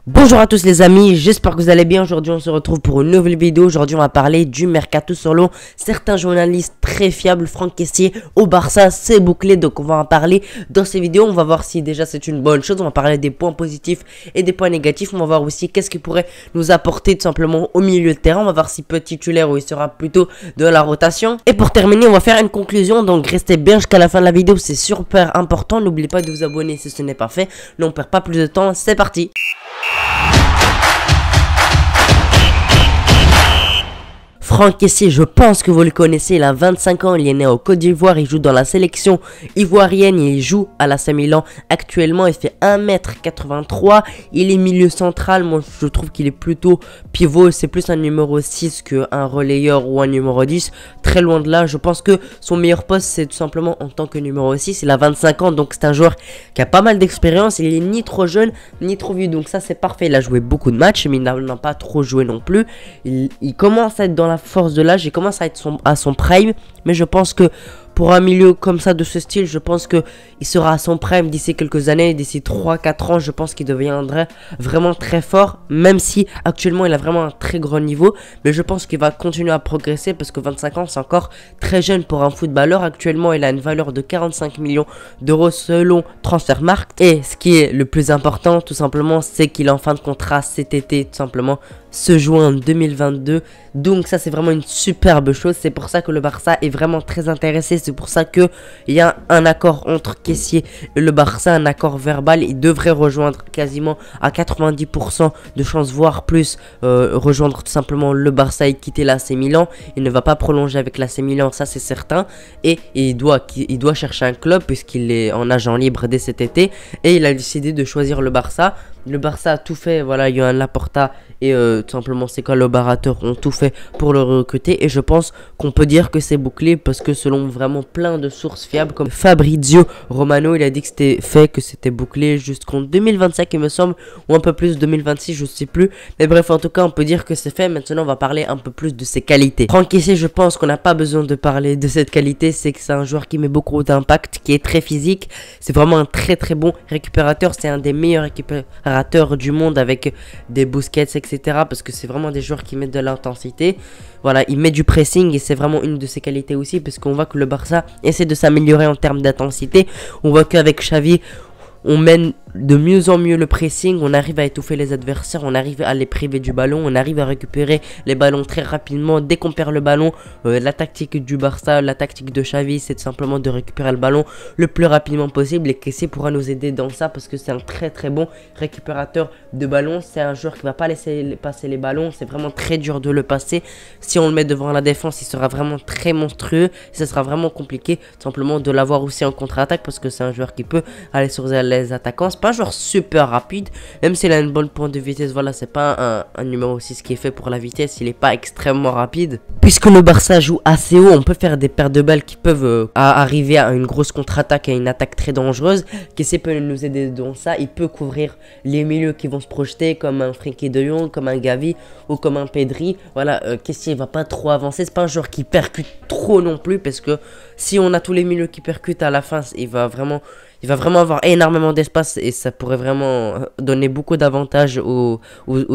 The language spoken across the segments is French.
Bonjour à tous les amis, j'espère que vous allez bien. Aujourd'hui on se retrouve pour une nouvelle vidéo. Aujourd'hui on va parler du mercato selon certains journalistes très fiables. Franck Kessié au Barça, c'est bouclé, donc on va en parler dans ces vidéos. On va voir si déjà c'est une bonne chose, on va parler des points positifs et des points négatifs. On va voir aussi qu'est-ce qu'il pourrait nous apporter tout simplement au milieu de terrain. On va voir si peut être titulaire ou il sera plutôt de la rotation. Et pour terminer on va faire une conclusion, donc restez bien jusqu'à la fin de la vidéo, c'est super important. N'oubliez pas de vous abonner si ce n'est pas fait. Là on perd pas plus de temps, c'est parti. Franck Kessié, je pense que vous le connaissez, il a 25 ans, il est né au Côte d'Ivoire, il joue dans la sélection ivoirienne, il joue à l'AC Milan actuellement, il fait 1m83, il est milieu central, moi je trouve qu'il est plutôt pivot, c'est plus un numéro 6 qu'un relayeur ou un numéro 10, très loin de là, je pense que son meilleur poste c'est tout simplement en tant que numéro 6, il a 25 ans, donc c'est un joueur qui a pas mal d'expérience, il est ni trop jeune, ni trop vieux, donc ça c'est parfait, il a joué beaucoup de matchs, mais il n'a pas trop joué non plus, il commence à être dans la force de l'âge, il commence à être à son prime, mais je pense que pour un milieu comme ça de ce style, je pense que il sera à son prime d'ici quelques années, d'ici 3-4 ans, je pense qu'il deviendrait vraiment très fort, même si actuellement il a vraiment un très grand niveau, mais je pense qu'il va continuer à progresser parce que 25 ans c'est encore très jeune pour un footballeur. Actuellement il a une valeur de 45 millions d'euros selon Transfermarkt, et ce qui est le plus important tout simplement c'est qu'il est en fin de contrat cet été, tout simplement ce juin 2022, donc ça c'est vraiment une superbe chose, c'est pour ça que le Barça est vraiment très intéressé, c'est pour ça que il y a un accord entre Kessié et le Barça, un accord verbal, il devrait rejoindre quasiment à 90% de chances, voire plus, rejoindre tout simplement le Barça et quitter l'AC Milan. Il ne va pas prolonger avec l'AC Milan, ça c'est certain, et il doit chercher un club puisqu'il est en agent libre dès cet été, et il a décidé de choisir le Barça. Le Barça a tout fait, voilà, il y a un Laporta et tout simplement ses collaborateurs ont tout fait pour le recruter, et je pense qu'on peut dire que c'est bouclé parce que selon vraiment plein de sources fiables comme Fabrizio Romano, il a dit que c'était fait, que c'était bouclé jusqu'en 2025 il me semble, ou un peu plus, 2026 je sais plus, mais bref en tout cas on peut dire que c'est fait. Maintenant on va parler un peu plus de ses qualités. Franck Kessié, je pense qu'on n'a pas besoin de parler de cette qualité, c'est que c'est un joueur qui met beaucoup d'impact, qui est très physique, c'est vraiment un très bon récupérateur, c'est un des meilleurs récupérateurs du monde avec des Busquets etc, parce que c'est vraiment des joueurs qui mettent de l'intensité, voilà, il met du pressing et c'est vraiment une de ses qualités aussi, parce qu'on voit que le Barça essaie de s'améliorer en termes d'intensité. On voit qu'avec Xavi on mène de mieux en mieux le pressing, on arrive à étouffer les adversaires, on arrive à les priver du ballon, on arrive à récupérer les ballons très rapidement dès qu'on perd le ballon. La tactique du Barça, la tactique de Xavi, c'est tout simplement de récupérer le ballon le plus rapidement possible, et Kessié pourra nous aider dans ça parce que c'est un très bon récupérateur de ballon. C'est un joueur qui va pas laisser passer les ballons, c'est vraiment très dur de le passer. Si on le met devant la défense, il sera vraiment très monstrueux, ce sera vraiment compliqué tout simplement de l'avoir aussi en contre-attaque, parce que c'est un joueur qui peut aller sur les attaquants. C'est pas un joueur super rapide, même s'il a une bonne pointe de vitesse, voilà, c'est pas un numéro 6 qui est fait pour la vitesse, il est pas extrêmement rapide. Puisque le Barça joue assez haut, on peut faire des pertes de balles qui peuvent arriver à une grosse contre-attaque, à une attaque très dangereuse. Kessié peut nous aider dans ça, il peut couvrir les milieux qui vont se projeter comme un Frenkie de Jong, comme un Gavi ou comme un Pedri. Voilà, Kessié va pas trop avancer, c'est pas un joueur qui percute trop non plus, parce que si on a tous les milieux qui percutent à la fin, il va vraiment avoir énormément d'espace et ça pourrait vraiment donner beaucoup d'avantages aux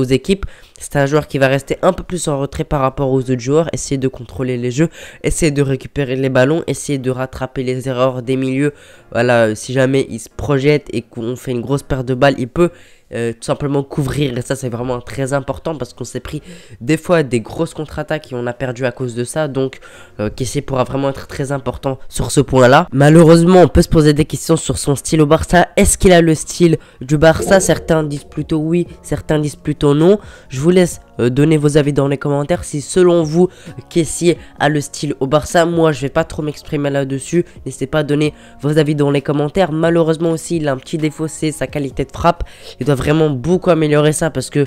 équipes. C'est un joueur qui va rester un peu plus en retrait par rapport aux autres joueurs, essayer de contrôler les jeux, essayer de récupérer les ballons, essayer de rattraper les erreurs des milieux. Voilà, si jamais il se projette et qu'on fait une grosse perte de balles, il peut tout simplement couvrir, et ça c'est vraiment très important parce qu'on s'est pris des fois des grosses contre-attaques et on a perdu à cause de ça. Donc Kessié pourra vraiment être très important sur ce point là. Malheureusement on peut se poser des questions sur son style au Barça. Est-ce qu'il a le style du Barça? Certains disent plutôt oui, certains disent plutôt non. Je vous laisse donner vos avis dans les commentaires si selon vous Kessié a le style au Barça. Moi je vais pas trop m'exprimer là-dessus, n'hésitez pas à donner vos avis dans les commentaires. Malheureusement aussi il a un petit défaut, c'est sa qualité de frappe. Il doit vraiment beaucoup améliorer ça parce que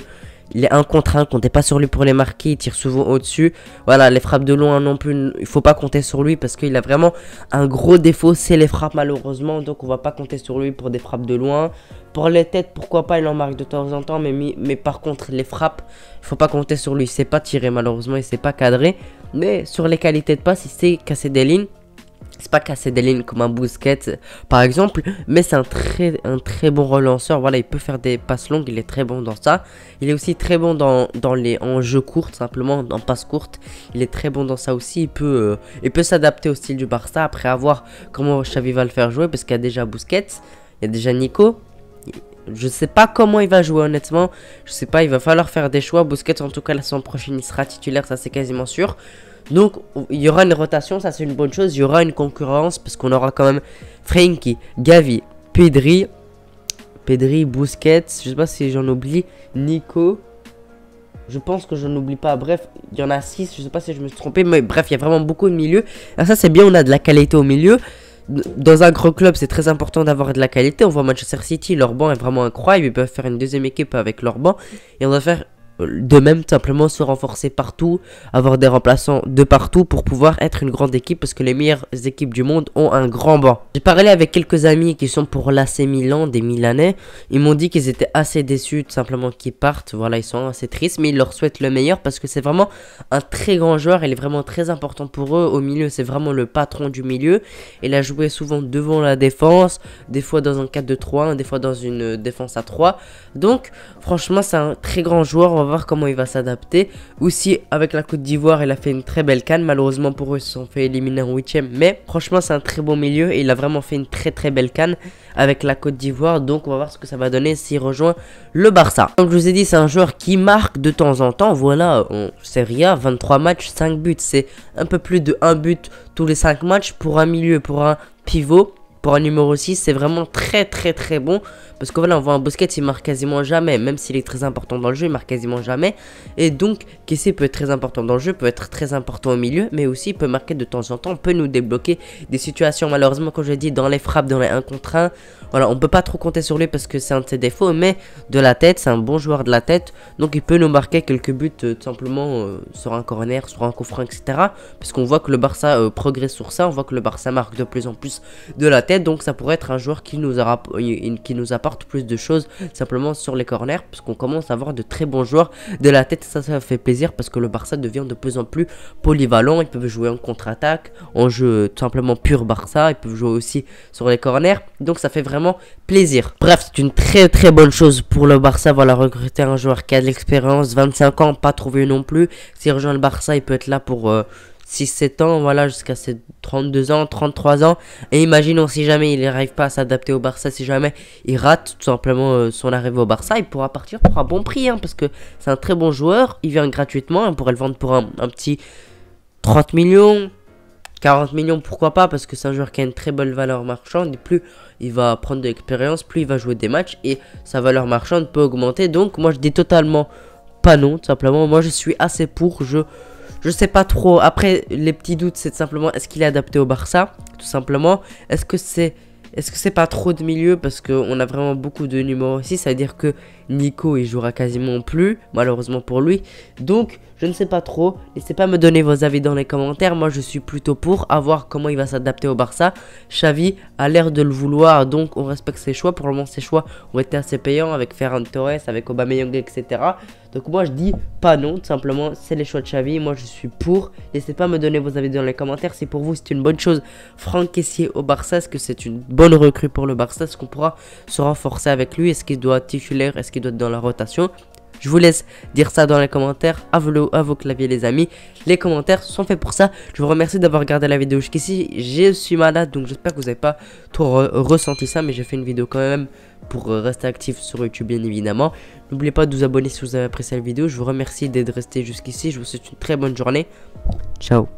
il est 1 contre 1, comptez pas sur lui pour les marquer, il tire souvent au-dessus. Voilà, les frappes de loin non plus, il faut pas compter sur lui parce qu'il a vraiment un gros défaut, c'est les frappes malheureusement. Donc on va pas compter sur lui pour des frappes de loin. Pour les têtes, pourquoi pas, il en marque de temps en temps, mais par contre les frappes, il faut pas compter sur lui, il sait pas tirer malheureusement, il sait pas cadrer. Mais sur les qualités de passe, il sait casser des lignes. C'est pas casser des lignes comme un Busquets par exemple, mais c'est un très bon relanceur. Voilà, il peut faire des passes longues, il est très bon dans ça. Il est aussi très bon dans les en jeu court, simplement en passes courtes. Il est très bon dans ça aussi. Il peut s'adapter au style du Barça. Après, à voir comment Xavi va le faire jouer, parce qu'il y a déjà Busquets, il y a déjà Nico. Je sais pas comment il va jouer, honnêtement. Je sais pas, il va falloir faire des choix. Busquets, en tout cas, la saison prochaine, il sera titulaire, ça c'est quasiment sûr. Donc, il y aura une rotation, ça c'est une bonne chose. Il y aura une concurrence, parce qu'on aura quand même Frenkie, Gavi, Pedri, Busquets, je sais pas si j'en oublie, Nico. Je pense que je n'oublie pas. Bref, il y en a 6, je sais pas si je me suis trompé, mais bref, il y a vraiment beaucoup de milieux. Alors ça c'est bien, on a de la qualité au milieu. Dans un gros club, c'est très important d'avoir de la qualité. On voit Manchester City, leur banc est vraiment incroyable. Ils peuvent faire une deuxième équipe avec leur banc. Et on va faire de même, simplement se renforcer partout, avoir des remplaçants de partout pour pouvoir être une grande équipe, parce que les meilleures équipes du monde ont un grand banc. J'ai parlé avec quelques amis qui sont pour l'AC Milan, des Milanais. Ils m'ont dit qu'ils étaient assez déçus tout simplement qu'ils partent. Voilà, ils sont assez tristes, mais ils leur souhaitent le meilleur parce que c'est vraiment un très grand joueur. Il est vraiment très important pour eux. Au milieu, c'est vraiment le patron du milieu. Il a joué souvent devant la défense, des fois dans un 4-2-3-1, des fois dans une défense à 3. Donc, franchement, c'est un très grand joueur. On va voir comment il va s'adapter. Aussi, avec la Côte d'Ivoire, il a fait une très belle CAN. Malheureusement pour eux, ils se sont fait éliminer en 8ème. Mais franchement, c'est un très bon milieu et il a vraiment fait une très belle CAN avec la Côte d'Ivoire. Donc, on va voir ce que ça va donner s'il rejoint le Barça. Comme je vous ai dit, c'est un joueur qui marque de temps en temps. Voilà, en Serie A, 23 matchs, 5 buts. C'est un peu plus de 1 but tous les 5 matchs pour un milieu, pour un pivot. Pour un numéro 6, c'est vraiment très bon. Parce que voilà, on voit un Busquets, il marque quasiment jamais. Même s'il est très important dans le jeu, il marque quasiment jamais. Et donc, Kessie peut être très important dans le jeu, peut être très important au milieu. Mais aussi, il peut marquer de temps en temps, peut nous débloquer des situations. Malheureusement, comme je l'ai dit, dans les frappes, dans les 1 contre 1. Voilà, on peut pas trop compter sur lui parce que c'est un de ses défauts. Mais de la tête, c'est un bon joueur de la tête. Donc, il peut nous marquer quelques buts tout simplement sur un corner, sur un coup franc, etc. Parce qu'on voit que le Barça progresse sur ça. On voit que le Barça marque de plus en plus de la tête. Donc ça pourrait être un joueur qui nous apporte plus de choses simplement sur les corners, parce qu'on commence à avoir de très bons joueurs de la tête. Ça fait plaisir parce que le Barça devient de plus en plus polyvalent. Ils peuvent jouer en contre-attaque, en jeu tout simplement pur Barça. Ils peuvent jouer aussi sur les corners, donc ça fait vraiment plaisir. Bref, c'est une très bonne chose pour le Barça. Voilà, recruter un joueur qui a de l'expérience, 25 ans, pas trop vieux non plus. S'il rejoint le Barça, il peut être là pour 6-7 ans, voilà, jusqu'à ses 32 ans, 33 ans. Et imaginons si jamais il n'arrive pas à s'adapter au Barça, si jamais il rate tout simplement son arrivée au Barça, il pourra partir pour un bon prix, hein, parce que c'est un très bon joueur, il vient gratuitement, on pourrait le vendre pour un petit 30 millions, 40 millions, pourquoi pas, parce que c'est un joueur qui a une très bonne valeur marchande. Et plus il va prendre de l'expérience, plus il va jouer des matchs et sa valeur marchande peut augmenter. Donc moi je dis totalement pas non, tout simplement. Moi je suis assez pour, je sais pas trop. Après, les petits doutes, c'est simplement est-ce qu'il est adapté au Barça, tout simplement. Est-ce que c'est pas trop de milieu, parce qu'on a vraiment beaucoup de numéros ici. Ça veut dire que Nico, il jouera quasiment plus, malheureusement pour lui. Donc, je ne sais pas trop. N'hésitez pas à me donner vos avis dans les commentaires. Moi, je suis plutôt pour, à voir comment il va s'adapter au Barça. Xavi a l'air de le vouloir, donc on respecte ses choix. Pour le moment, ses choix ont été assez payants avec Ferran Torres, avec Aubameyang, etc. Donc moi, je dis pas non, tout simplement, c'est les choix de Xavi. Moi, je suis pour. N'hésitez pas à me donner vos avis dans les commentaires. Si pour vous, c'est une bonne chose, Franck Kessie au Barça, est-ce que c'est une bonne recrue pour le Barça? Est-ce qu'on pourra se renforcer avec lui? Est-ce qu'il doit être titulaire? Est-ce qu'il doit être dans la rotation? Je vous laisse dire ça dans les commentaires, à vos claviers les amis. Les commentaires sont faits pour ça. Je vous remercie d'avoir regardé la vidéo jusqu'ici. Je suis malade, donc j'espère que vous n'avez pas trop ressenti ça. Mais j'ai fait une vidéo quand même pour rester actif sur YouTube, bien évidemment. N'oubliez pas de vous abonner si vous avez apprécié la vidéo. Je vous remercie d'être resté jusqu'ici. Je vous souhaite une très bonne journée. Ciao.